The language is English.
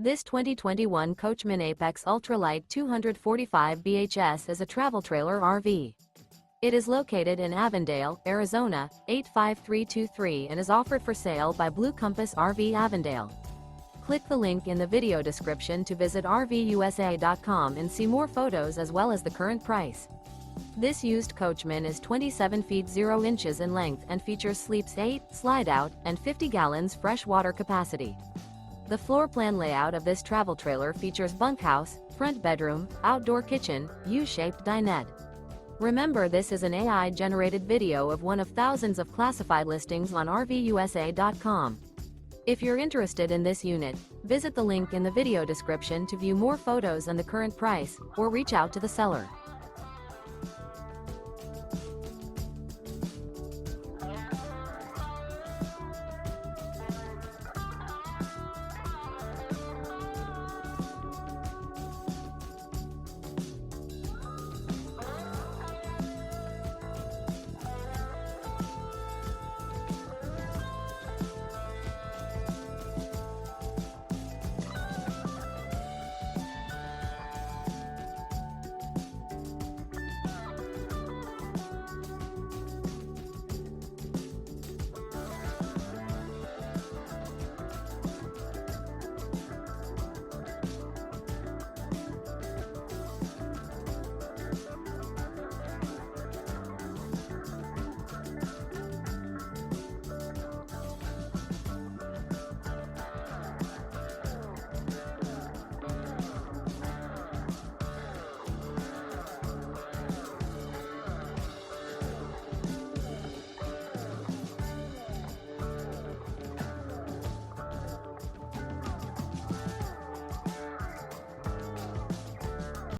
This 2021 Coachmen Apex Ultra-Lite 245 BHS is a travel trailer RV. It is located in Avondale, Arizona, 85323 and is offered for sale by Blue Compass RV Avondale. Click the link in the video description to visit RVUSA.com and see more photos as well as the current price. This used Coachman is 27 feet 0 inches in length and features sleeps 8, Slideout, and 50 gallons fresh water capacity. The floor plan layout of this travel trailer features bunkhouse, front bedroom, outdoor kitchen, U-shaped dinette. Remember, this is an AI-generated video of one of thousands of classified listings on RVUSA.com. If you're interested in this unit, visit the link in the video description to view more photos and the current price, or reach out to the seller.